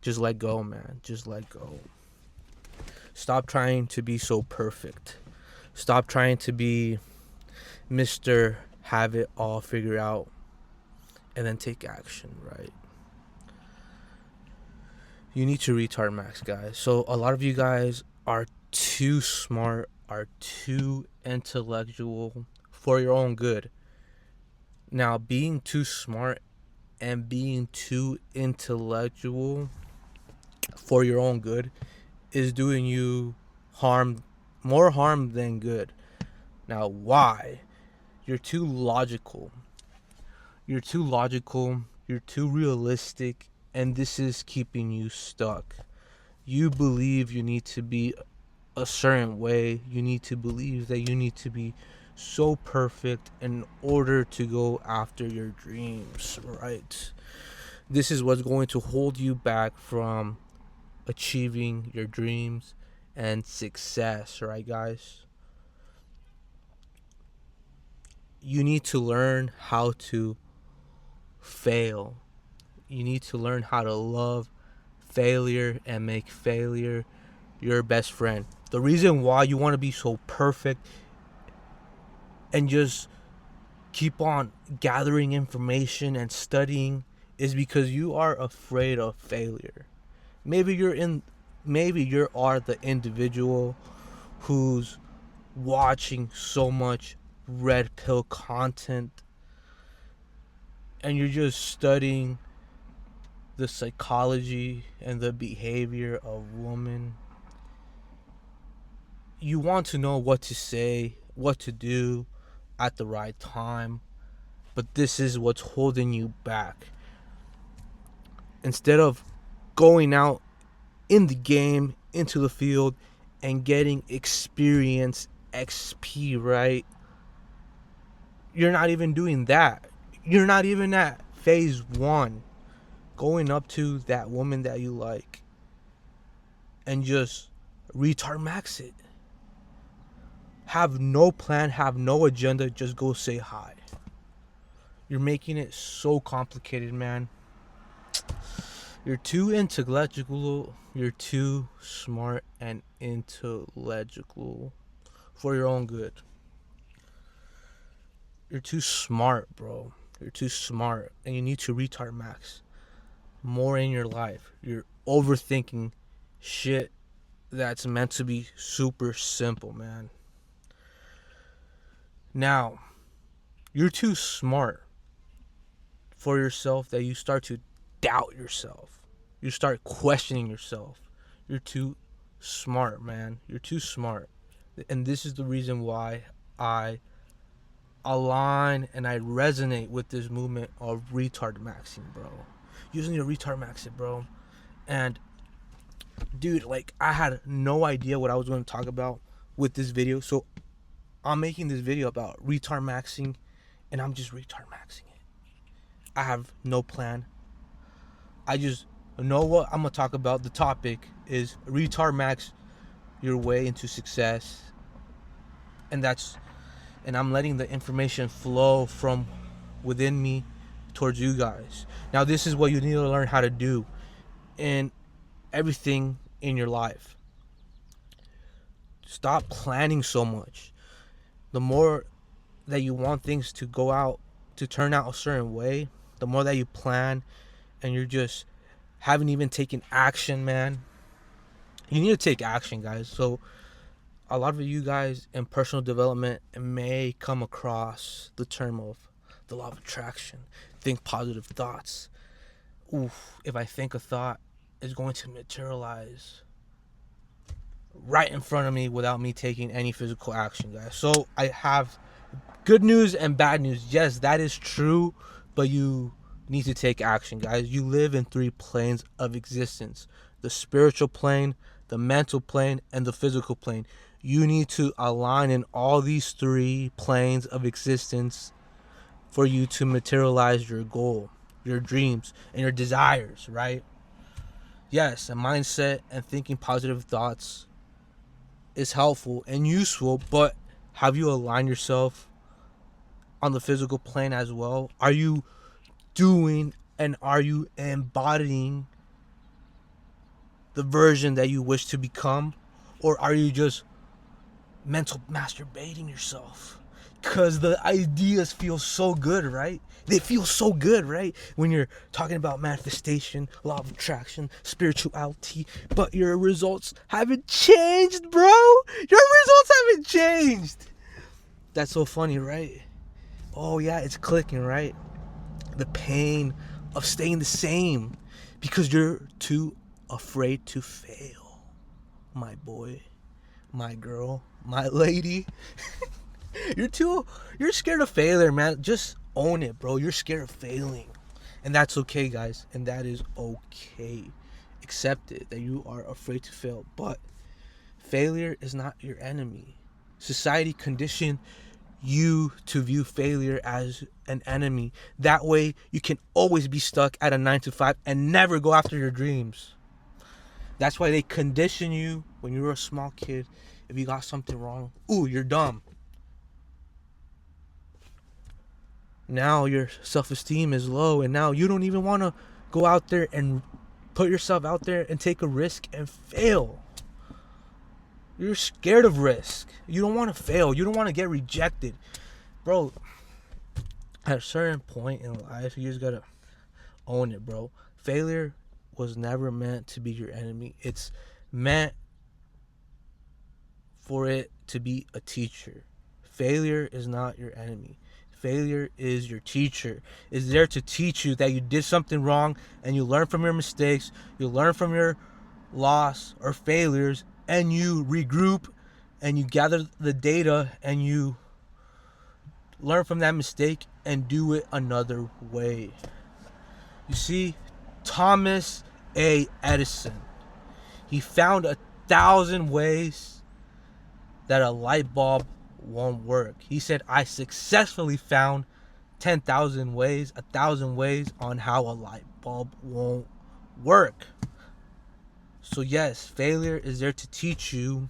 Just let go, man. Just let go. Stop trying to be so perfect. Stop trying to be Mr. Have it all figured out, and then take action, right? You need to retard max, guys. So a lot of you guys are too smart, are too intellectual for your own good. Now, being too smart and being too intellectual for your own good is doing you harm, more harm than good. Now, why? You're too logical. You're too logical. You're too realistic, and this is keeping you stuck. You believe you need to be a certain way. You need to believe that you need to be so perfect in order to go after your dreams, right? This is what's going to hold you back from achieving your dreams and success, right, guys? You need to learn how to fail. You need to learn how to love failure and make failure your best friend. The reason why you want to be so perfect and just keep on gathering information and studying is because you are afraid of failure. Maybe you are the individual who's watching so much red pill content and you're just studying the psychology and the behavior of women. You want to know what to say, what to do at the right time, but this is what's holding you back. Instead of going out in the game, into the field, and getting experience, XP, right? You're not even doing that. You're not even at phase 1, going up to that woman that you like and just retard max it. Have no plan, have no agenda, just go say hi. You're making it so complicated, man. You're too intellectual, you're too smart and intellectual for your own good. You're too smart, bro. You're too smart, and you need to retard max more in your life. You're overthinking shit that's meant to be super simple, man. Now, you're too smart for yourself that you start to doubt yourself. You start questioning yourself. You're too smart, man. You're too smart. And this is the reason why I align and I resonate with this movement of retard maxing, bro. Using your retard max it, bro. And dude, like, I had no idea what I was going to talk about with this video. So I'm making this video about retard maxing, and I'm just retard maxing it. I have no plan. I just know what I'm gonna talk about. The topic is retard max your way into success, and I'm letting the information flow from within me towards you guys. Now, this is what you need to learn how to do in everything in your life. Stop planning so much. The more that you want things to go out, to turn out a certain way, the more that you plan and you're just haven't even taken action, man. You need to take action, guys. So a lot of you guys in personal development may come across the term of the law of attraction. Think positive thoughts. Oof, if I think a thought, it's going to materialize right in front of me without me taking any physical action, guys. So I have good news and bad news. Yes, that is true, but you need to take action, guys. You live in 3 planes of existence: the spiritual plane, the mental plane, and the physical plane. You need to align in all these 3 planes of existence for you to materialize your goal, your dreams, and your desires, right? Yes, a mindset and thinking positive thoughts is helpful and useful, but have you aligned yourself on the physical plane as well? Are you doing And are you embodying the version that you wish to become? Or are you just mental masturbating yourself? Because the ideas feel so good, right? They feel so good, right? When you're talking about manifestation, law of attraction, spirituality, but your results haven't changed, bro. Your results haven't changed. That's so funny, right? Oh, yeah, it's clicking, right? The pain of staying the same because you're too afraid to fail, my boy, my girl, my lady. You're scared of failure, man. Just own it, bro. You're scared of failing. And that's okay, guys. And that is okay. Accept it that you are afraid to fail. But failure is not your enemy. Society conditioned you to view failure as an enemy. That way you can always be stuck at a 9 to 5 and never go after your dreams. That's why they condition you when you were a small kid. If you got something wrong, ooh, you're dumb. Now your self-esteem is low, and now you don't even want to go out there and put yourself out there and take a risk and fail. You're scared of risk. You don't want to fail. You don't want to get rejected. Bro, at a certain point in life, you just gotta own it, bro. Failure was never meant to be your enemy. It's meant for it to be a teacher. Failure is not your enemy. Failure is your teacher. It's there to teach you that you did something wrong, and you learn from your mistakes, you learn from your loss or failures, and you regroup and you gather the data and you learn from that mistake and do it another way. You see, Thomas A. Edison, he found 1,000 ways that a light bulb won't work. He said, I successfully found 10,000 ways, 1,000 ways on how a light bulb won't work. So yes, failure is there to teach you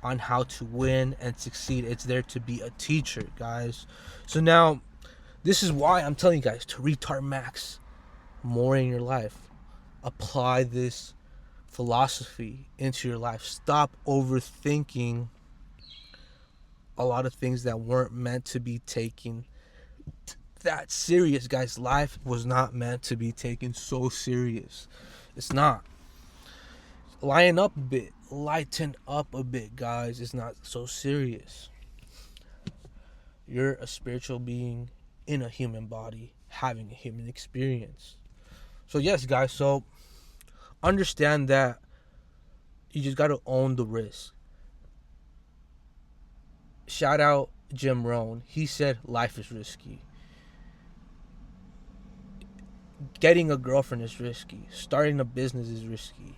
on how to win and succeed. It's there to be a teacher, guys. So now, this is why I'm telling you guys to RetardMaxx more in your life. Apply this philosophy into your life. Stop overthinking a lot of things that weren't meant to be taken that serious, guys. Life was not meant to be taken so serious. It's not. Lighten up a bit. Lighten up a bit, guys. It's not so serious. You're a spiritual being in a human body having a human experience. So yes, guys, so understand that you just got to own the risk. Shout out Jim Rohn. He said life is risky. Getting a girlfriend is risky. Starting a business is risky.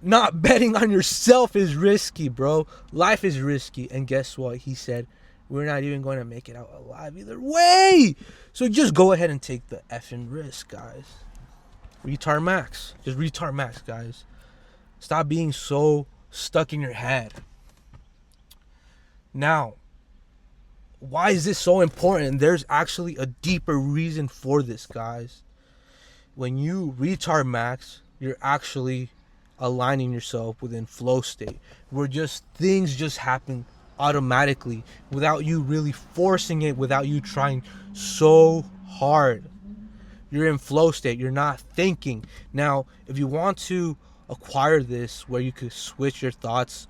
Not betting on yourself is risky, bro. Life is risky. And guess what? He said, we're not even going to make it out alive either way. So just go ahead and take the effing risk, guys. RetardMaxx. Just RetardMaxx, guys. Stop being so stuck in your head. Now, why is this so important? There's actually a deeper reason for this, guys. When you RetardMaxx, you're actually aligning yourself within flow state, where just things just happen automatically without you really forcing it, without you trying so hard. You're in flow state. You're not thinking. Now, if you want to acquire this where you could switch your thoughts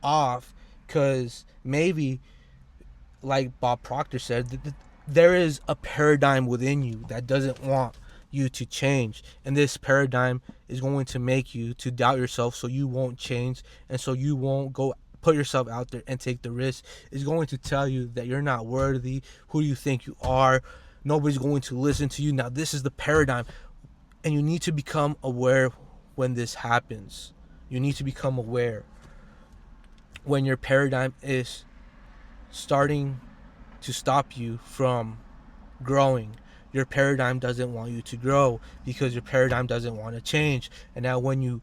off, because maybe, like Bob Proctor said, there is a paradigm within you that doesn't want you to change, and this paradigm is going to make you to doubt yourself, so you won't change, and so you won't go put yourself out there and take the risk. It's going to tell you that you're not worthy. Who do you think you are? Nobody's going to listen to you. Now this is the paradigm, and you need to become aware when this happens. You need to become aware when your paradigm is starting to stop you from growing. Your paradigm doesn't want you to grow because your paradigm doesn't want to change. And now when you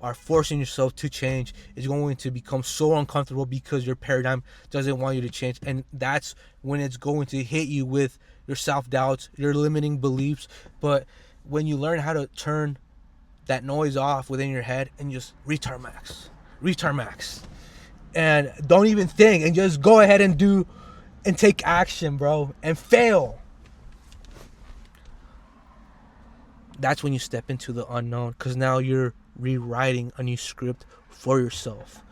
are forcing yourself to change, it's going to become so uncomfortable because your paradigm doesn't want you to change. And that's when it's going to hit you with your self-doubts, your limiting beliefs. But when you learn how to turn that noise off within your head and just RetardMaxx, and don't even think, and just go ahead and do and take action, bro, and fail. That's when you step into the unknown, because now you're rewriting a new script for yourself.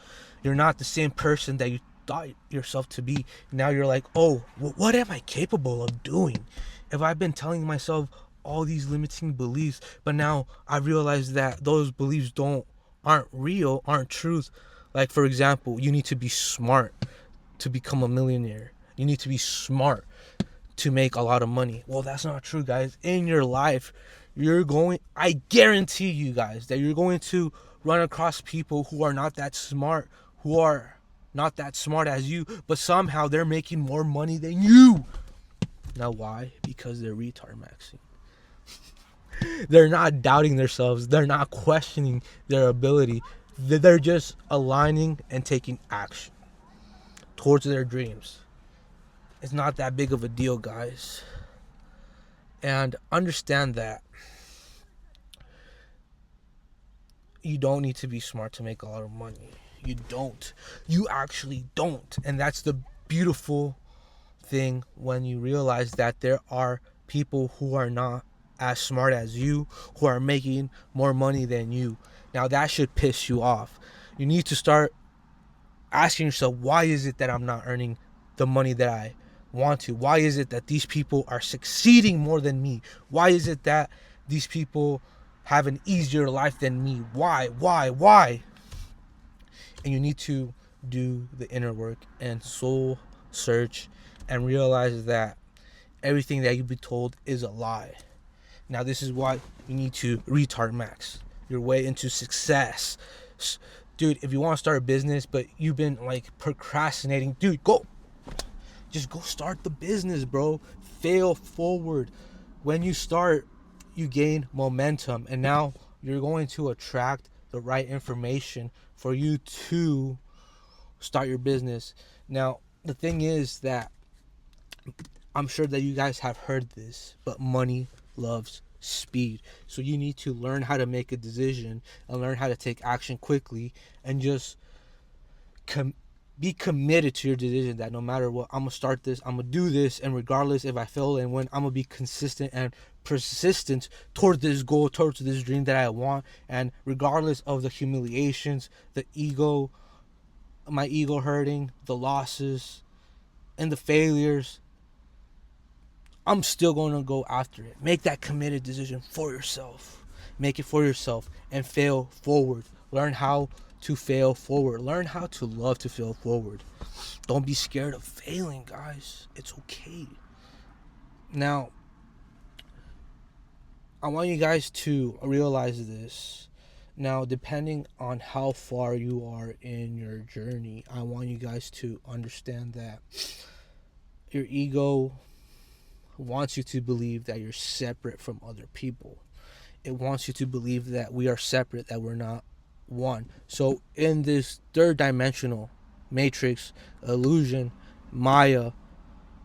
You're not the same person that you thought yourself to be. Now you're like, oh, what am I capable of doing? If I've been telling myself all these limiting beliefs, but now I realize that those beliefs aren't real, aren't truth. Like, for example, you need to be smart to become a millionaire. You need to be smart to make a lot of money. Well, that's not true, guys. In your life, I guarantee you guys that you're going to run across people who are not that smart, who are not that smart as you, but somehow they're making more money than you. Now, why? Because they're RetardMaxxing. They're not doubting themselves. They're not questioning their ability. They're just aligning and taking action towards their dreams. It's not that big of a deal, guys. And understand that you don't need to be smart to make a lot of money. You don't. You actually don't. And that's the beautiful thing when you realize that there are people who are not as smart as you, who are making more money than you. Now that should piss you off. You need to start asking yourself, why is it that I'm not earning the money that I want to? Why is it that these people are succeeding more than me? Why is it that these people have an easier life than me? Why? And you need to do the inner work and soul search and realize that everything that you've been told is a lie. Now, this is why you need to RetardMaxx your way into success. Dude, if you want to start a business, but you've been like procrastinating, dude, just go start the business, bro. Fail forward. When you start, you gain momentum, and now you're going to attract the right information for you to start your business. Now, the thing is that I'm sure that you guys have heard this, but money loves speed. So you need to learn how to make a decision and learn how to take action quickly, and just be committed to your decision that no matter what, I'm going to start this, I'm going to do this, and regardless if I fail and win, I'm going to be consistent and persistent toward this goal, towards this dream that I want. And regardless of the humiliations, my ego hurting, the losses, and the failures, I'm still going to go after it. Make that committed decision for yourself. Make it for yourself and fail forward. Learn how to fail forward. Learn how to love to fail forward. Don't be scared of failing, guys. It's okay. Now, I want you guys to realize this. Now, depending on how far you are in your journey, I want you guys to understand that your ego wants you to believe that you're separate from other people. It wants you to believe that we are separate, that we're not one. So in this third dimensional matrix illusion, Maya,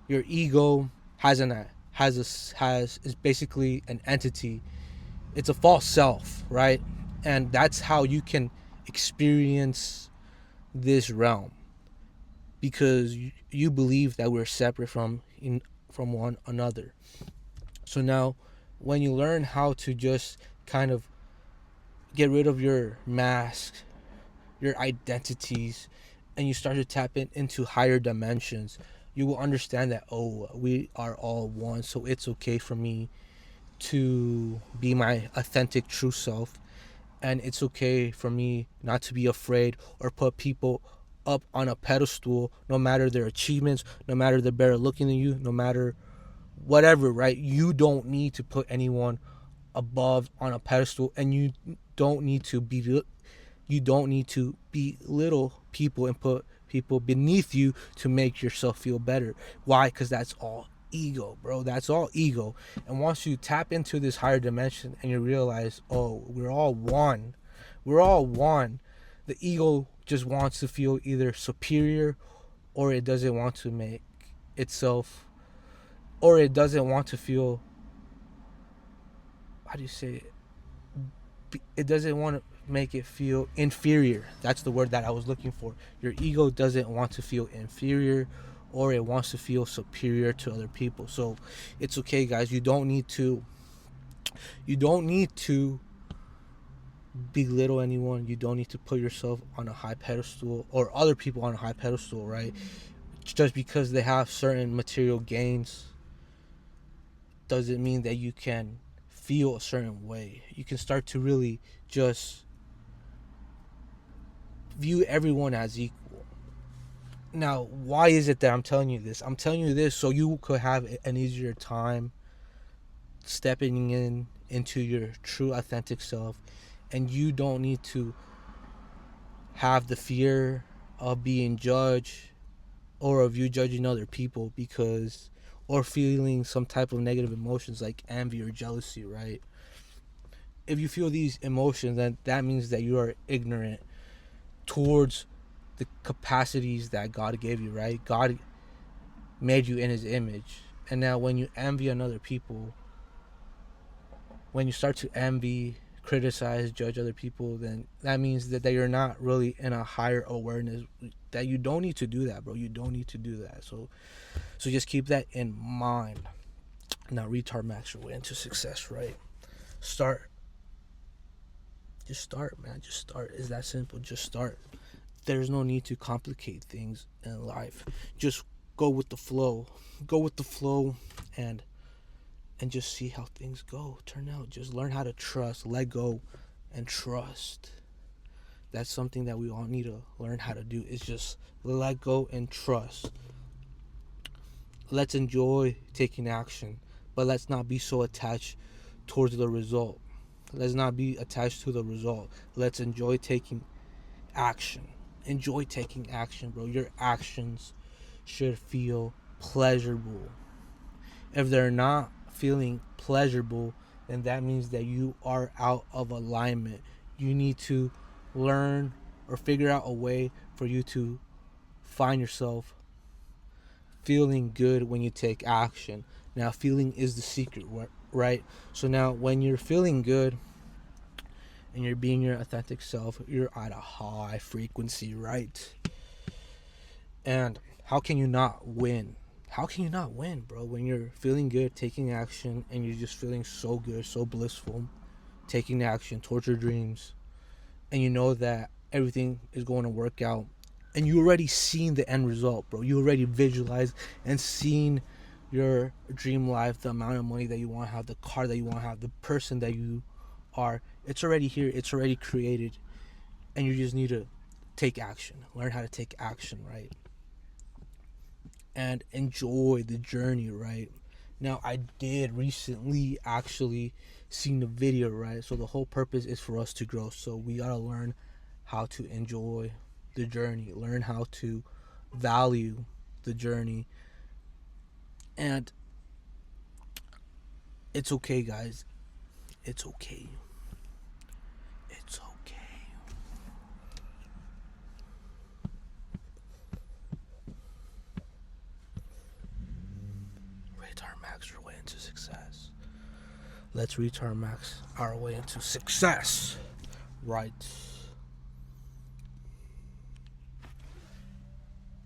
your ego is basically an entity. It's a false self, right? And that's how you can experience this realm, because you believe that we're separate from one another. So now, when you learn how to just kind of get rid of your masks, your identities, and you start to tap into higher dimensions, you will understand that, oh, we are all one. So it's okay for me to be my authentic true self, and it's okay for me not to be afraid or put people up on a pedestal, no matter their achievements, no matter they're better looking than you, no matter whatever, right? You don't need to put anyone above on a pedestal, and you don't need to belittle people and put people beneath you to make yourself feel better. Why? Because that's all ego, bro. That's all ego. And once you tap into this higher dimension and you realize, oh, we're all one, the ego just wants to feel either superior, or it doesn't want to make itself or it doesn't want to feel, how do you say it? It doesn't want to make it feel inferior. That's the word that I was looking for. Your ego doesn't want to feel inferior, or it wants to feel superior to other people. So it's okay, guys. You don't need to belittle anyone. You don't need to put yourself on a high pedestal, or other people on a high pedestal, right? Just because they have certain material gains doesn't mean that you can feel a certain way. You can start to really just view everyone as equal. Now, why is it that I'm telling you this? I'm telling you this so you could have an easier time stepping into your true authentic self, and you don't need to have the fear of being judged, or of you judging other people, because, or feeling some type of negative emotions like envy or jealousy, right? If you feel these emotions, then that means that you are ignorant towards the capacities that God gave you, right? God made you in his image. And now when you envy another people, when you start to envy, criticize, judge other people, then that means that you're not really in a higher awareness, that you don't need to do that, bro. You don't need to do that. So just keep that in mind. Now, RetardMaxx your way into success, right? Start. Just start, man. Just start. It's that simple. Just start. There's no need to complicate things in life. Just go with the flow. Go with the flow, and just see how things turn out. Just learn how to trust, let go, and trust. That's something that we all need to learn how to do, is just let go and trust. Let's enjoy taking action, but let's not be so attached towards the result. Let's not be attached to the result. Let's enjoy taking action. Enjoy taking action, bro. Your actions should feel pleasurable. If they're not feeling pleasurable, then that means that you are out of alignment. You need to learn or figure out a way for you to find yourself feeling good when you take action. Now, feeling is the secret, right? So now when you're feeling good and you're being your authentic self, you're at a high frequency, right? And how can you not win? How can you not win, bro, when you're feeling good, taking action, and you're just feeling so good, so blissful, taking action towards your dreams, and you know that everything is going to work out, and you already seen the end result, bro. You already visualized and seen your dream life, the amount of money that you want to have, the car that you want to have, the person that you are. It's already here. It's already created, and you just need to take action. Learn how to take action, right? And enjoy the journey, right? Now, I did recently actually seen the video, right? So the whole purpose is for us to grow. So we gotta learn how to enjoy the journey, learn how to value the journey. And it's okay, guys. It's okay. It's okay. RetardMaxx your way into success. Let's RetardMaxx our way into success. Right.